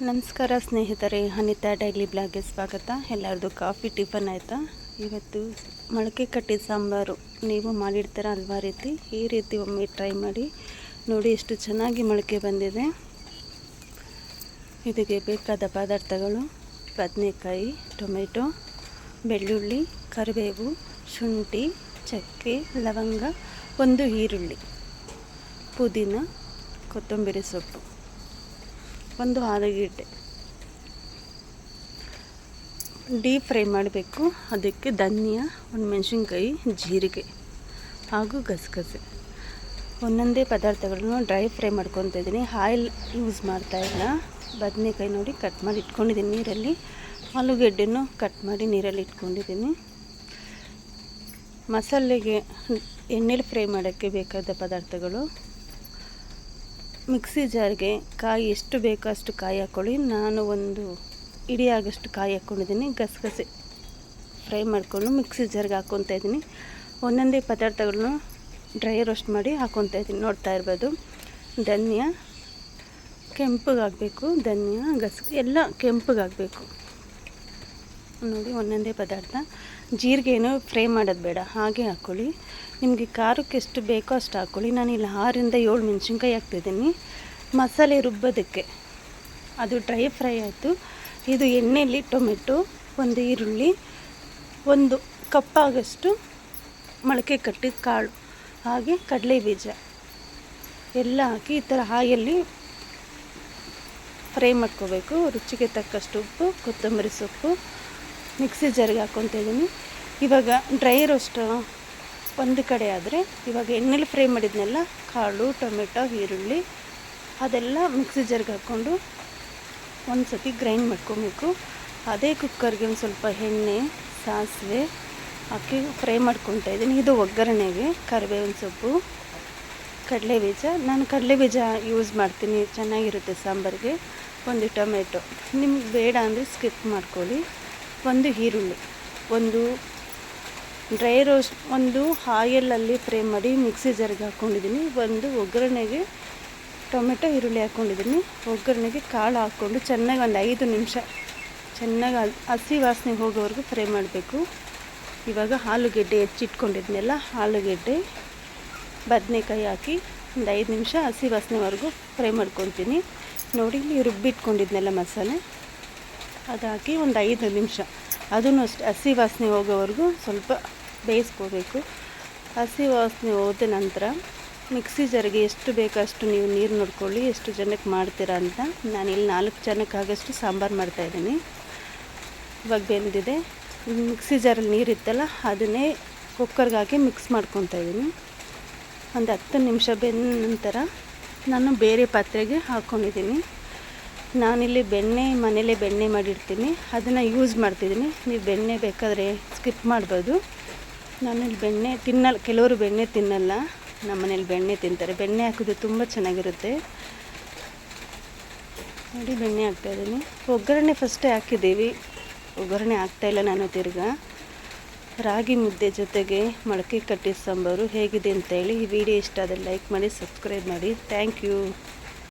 ನಮಸ್ಕಾರ ಸ್ನೇಹಿತರೆ, ಅನಿತಾ ಡೈಲಿ ಬ್ಲಾಗ್ಗೆ ಸ್ವಾಗತ. ಎಲ್ಲರದು ಕಾಫಿ ಟಿಫನ್ ಆಯಿತಾ? ಇವತ್ತು ಮೊಳಕೆ ಕಟ್ಟಿದ ಸಾಂಬಾರು ನೀವು ಮಾಡಿರ್ತೀರ ಅಲ್ವಾ ರೀತಿ. ಈ ರೀತಿ ಒಮ್ಮೆ ಟ್ರೈ ಮಾಡಿ ನೋಡಿ, ಎಷ್ಟು ಚೆನ್ನಾಗಿ ಮೊಳಕೆ ಬಂದಿದೆ. ಇದಕ್ಕೆ ಬೇಕಾದ ಪದಾರ್ಥಗಳು: ಬದನೆಕಾಯಿ, ಟೊಮೆಟೊ, ಬೆಳ್ಳುಳ್ಳಿ, ಕರಿಬೇವು, ಶುಂಠಿ, ಚಕ್ಕೆ, ಲವಂಗ, ಒಂದು ಈರುಳ್ಳಿ, ಪುದೀನ, ಕೊತ್ತಂಬರಿ ಸೊಪ್ಪು, ಒಂದು ಆಲೂಗೆಡ್ಡೆ. ಡೀಪ್ ಫ್ರೈ ಮಾಡಬೇಕು. ಅದಕ್ಕೆ ಧನಿಯಾ, ಒಂದು ಮೆಣಸಿನ್ಕಾಯಿ, ಜೀರಿಗೆ ಹಾಗೂ ಗಸಗಸೆ. ಒಂದೊಂದೇ ಪದಾರ್ಥಗಳನ್ನು ಡ್ರೈ ಫ್ರೈ ಮಾಡ್ಕೊತಾ ಇದ್ದೀನಿ. ಆಯಿಲ್ ಯೂಸ್ ಮಾಡ್ತಾಯಿಲ್ಲ. ಬದನೆಕಾಯಿ ನೋಡಿ ಕಟ್ ಮಾಡಿ ಇಟ್ಕೊಂಡಿದ್ದೀನಿ ನೀರಲ್ಲಿ. ಆಲೂಗೆಡ್ಡೆನೂ ಕಟ್ ಮಾಡಿ ನೀರಲ್ಲಿ ಇಟ್ಕೊಂಡಿದ್ದೀನಿ. ಮಸಾಲೆಗೆ ಎಣ್ಣೆಲಿ ಫ್ರೈ ಮಾಡೋಕ್ಕೆ ಬೇಕಾದ ಪದಾರ್ಥಗಳು: ಮಿಕ್ಸಿ ಜಾರ್ಗೆ ಕಾಯಿ ಎಷ್ಟು ಬೇಕೋ ಅಷ್ಟು ಕಾಯಿ ಹಾಕ್ಕೊಳ್ಳಿ. ನಾನು ಒಂದು ಇಡೀ ಆಗೋಷ್ಟು ಕಾಯಿ ಹಾಕ್ಕೊಂಡಿದ್ದೀನಿ. ಗಸಗಸೆ ಫ್ರೈ ಮಾಡಿಕೊಂಡು ಮಿಕ್ಸಿ ಜಾರ್ಗೆ ಹಾಕ್ಕೊತಾ ಇದ್ದೀನಿ. ಒಂದೊಂದೇ ಪದಾರ್ಥಗಳನ್ನು ಡ್ರೈ ರೋಸ್ಟ್ ಮಾಡಿ ಹಾಕ್ಕೊತಾ ಇದ್ದೀನಿ, ನೋಡ್ತಾ ಇರ್ಬೋದು. ಧನಿಯಾ ಕೆಂಪಗಾಗಬೇಕು, ಧನಿಯಾ ಎಲ್ಲ ಕೆಂಪಗಾಗಬೇಕು ನೋಡಿ. ಒಂದೊಂದೇ ಪದಾರ್ಥ. ಜೀರಿಗೆನೂ ಫ್ರೈ ಮಾಡೋದು ಬೇಡ, ಹಾಗೆ ಹಾಕ್ಕೊಳ್ಳಿ. ನಿಮಗೆ ಖಾರಕ್ಕೆ ಎಷ್ಟು ಬೇಕೋ ಅಷ್ಟು ಹಾಕ್ಕೊಳ್ಳಿ. ನಾನಿಲ್ಲಿ 6-7 ಮೆಣಸಿನ್ಕಾಯಿ ಹಾಕ್ತಿದ್ದೀನಿ ಮಸಾಲೆ ರುಬ್ಬೋದಕ್ಕೆ. ಅದು ಡ್ರೈ ಫ್ರೈ ಆಯಿತು. ಇದು ಎಣ್ಣೆಯಲ್ಲಿ ಟೊಮೆಟೊ, ಒಂದು ಈರುಳ್ಳಿ, ಒಂದು ಕಪ್ಪಾಗಷ್ಟು ಮೊಳಕೆ ಕಟ್ಟಿದ ಕಾಳು, ಹಾಗೆ ಕಡಲೆ ಬೀಜ ಎಲ್ಲ ಹಾಕಿ ಈ ಥರ ಆಯಲ್ಲಿ ಫ್ರೈ ಮಾಡ್ಕೋಬೇಕು. ರುಚಿಗೆ ತಕ್ಕಷ್ಟು ಉಪ್ಪು, ಕೊತ್ತಂಬರಿ ಸೊಪ್ಪು, ಮಿಕ್ಸಿ ಜಾರಿಗೆ ಹಾಕ್ಕೊತಾ ಇದ್ದೀನಿ. ಇವಾಗ ಡ್ರೈ ರೋಸ್ಟ್ ಒಂದು ಕಡೆ ಆದರೆ, ಇವಾಗ ಎಣ್ಣೆಲಿ ಫ್ರೈ ಮಾಡಿದ್ನೆಲ್ಲ ಕಾಳು, ಟೊಮೆಟೊ, ಈರುಳ್ಳಿ ಅದೆಲ್ಲ ಮಿಕ್ಸಿ ಜಾರ್ಗೆ ಹಾಕ್ಕೊಂಡು ಒಂದು ಸತಿ ಗ್ರೈಂಡ್ ಮಾಡ್ಕೊಬೇಕು. ಅದೇ ಕುಕ್ಕರ್ಗೆ ಒಂದು ಸ್ವಲ್ಪ ಎಣ್ಣೆ, ಸಾಸಿವೆ ಹಾಕಿ ಫ್ರೈ ಮಾಡ್ಕೊತಾ ಇದ್ದೀನಿ. ಇದು ಒಗ್ಗರಣೆಗೆ ಕರಿಬೇವಿನ ಸೊಪ್ಪು, ಕಡಲೆ ಬೀಜ. ನಾನು ಕಡಲೆ ಬೀಜ ಯೂಸ್ ಮಾಡ್ತೀನಿ, ಚೆನ್ನಾಗಿರುತ್ತೆ ಸಾಂಬಾರಿಗೆ. ಒಂದು ಟೊಮೆಟೊ, ನಿಮ್ಗೆ ಬೇಡ ಅಂದರೆ ಸ್ಕಿಪ್ ಮಾಡ್ಕೊಳ್ಳಿ. ಒಂದು ಈರುಳ್ಳಿ, ಒಂದು ಡ್ರೈ ರೋಸ್ಟ್, ಒಂದು ಆಯಿಲಲ್ಲಿ ಫ್ರೈ ಮಾಡಿ ಮಿಕ್ಸಿ ಜಾರ್ಗೆ ಹಾಕ್ಕೊಂಡಿದ್ದೀನಿ. ಒಂದು ಒಗ್ಗರಣೆಗೆ ಟೊಮೆಟೊ, ಈರುಳ್ಳಿ ಹಾಕ್ಕೊಂಡಿದ್ದೀನಿ. ಒಗ್ಗರಣೆಗೆ ಕಾಳು ಹಾಕ್ಕೊಂಡು ಚೆನ್ನಾಗಿ ಒಂದು 5 ನಿಮಿಷ ಚೆನ್ನಾಗಿ ಹಸಿ ವಾಸನೆ ಹೋಗೋವರೆಗೂ ಫ್ರೈ ಮಾಡಬೇಕು. ಇವಾಗ ಆಲೂಗೆಡ್ಡೆ ಹೆಚ್ಚಿಟ್ಕೊಂಡಿದ್ನೆಲ್ಲ ಆಲೂಗೆಡ್ಡೆ, ಬದನೆಕಾಯಿ ಹಾಕಿ ಒಂದು 5 ನಿಮಿಷ ಹಸಿ ವಾಸನೆವರೆಗೂ ಫ್ರೈ ಮಾಡ್ಕೊತೀನಿ. ನೋಡಿ, ಇಲ್ಲಿ ರುಬ್ಬಿಟ್ಕೊಂಡಿದ್ನೆಲ್ಲ ಮಸಾಲೆ ಅದು ಹಾಕಿ ಒಂದು 5 ನಿಮಿಷ ಅದನ್ನು ಅಷ್ಟೇ ಹಸಿ ವಾಸನೆ ಹೋಗೋವರೆಗೂ ಸ್ವಲ್ಪ ಬೇಯಿಸ್ಕೋಬೇಕು. ಹಸಿ ವಾಸನೆ ಹೋದ ನಂತರ ಮಿಕ್ಸಿ ಜಾರಿಗೆ ಎಷ್ಟು ಬೇಕೋ ಅಷ್ಟು ನೀವು ನೀರು ನೋಡ್ಕೊಳ್ಳಿ, ಎಷ್ಟು ಜನಕ್ಕೆ ಮಾಡ್ತೀರಾ ಅಂತ. ನಾನಿಲ್ಲಿ 4 ಜನಕ್ಕಾಗಷ್ಟು ಸಾಂಬಾರು ಮಾಡ್ತಾಯಿದ್ದೀನಿ. ಇವಾಗ ಬೆಂದಿದೆ. ಮಿಕ್ಸಿ ಜಾರಲ್ಲಿ ನೀರಿತ್ತಲ್ಲ, ಅದನ್ನೇ ಕುಕ್ಕರ್ಗೆ ಹಾಕಿ ಮಿಕ್ಸ್ ಮಾಡ್ಕೊತಾ ಇದ್ದೀನಿ. ಒಂದು 10 ನಿಮಿಷ ಬೆಂದ ನಂತರ ನಾನು ಬೇರೆ ಪಾತ್ರೆಗೆ ಹಾಕ್ಕೊಂಡಿದ್ದೀನಿ. ನಾನಿಲ್ಲಿ ಮನೇಲೇ ಬೆಣ್ಣೆ ಮಾಡಿರ್ತೀನಿ, ಅದನ್ನು ಯೂಸ್ ಮಾಡ್ತಿದ್ದೀನಿ. ನೀವು ಬೆಣ್ಣೆ ಬೇಕಾದರೆ ಸ್ಕಿಪ್ ಮಾಡ್ಬೋದು. ನಾನಿಲ್ಲಿ ಬೆಣ್ಣೆ ತಿನ್ನಲ್ಲ, ಕೆಲವರು ಬೆಣ್ಣೆ ತಿನ್ನಲ್ಲ. ನಮ್ಮ ಮನೇಲಿ ಬೆಣ್ಣೆ ತಿಂತಾರೆ. ಬೆಣ್ಣೆ ಹಾಕಿದ್ರೆ ತುಂಬ ಚೆನ್ನಾಗಿರುತ್ತೆ ನೋಡಿ. ಬೆಣ್ಣೆ ಹಾಕ್ತಾಯಿದ್ದೀನಿ. ಒಗ್ಗರಣೆ ಫಸ್ಟೇ ಹಾಕಿದ್ದೀವಿ, ಒಗ್ಗರಣೆ ಹಾಕ್ತಾಯಿಲ್ಲ ನಾನು. ತಿರ್ಗಾ ರಾಗಿ ಮುದ್ದೆ ಜೊತೆಗೆ ಮೊಳಕೆ ಕಟ್ಟಿದ ಸಾಂಬಾರು ಹೇಗಿದೆ ಅಂತೇಳಿ. ಈ ವಿಡಿಯೋ ಇಷ್ಟ ಆದರೆ ಲೈಕ್ ಮಾಡಿ, ಸಬ್ಸ್ಕ್ರೈಬ್ ಮಾಡಿ. Thank you.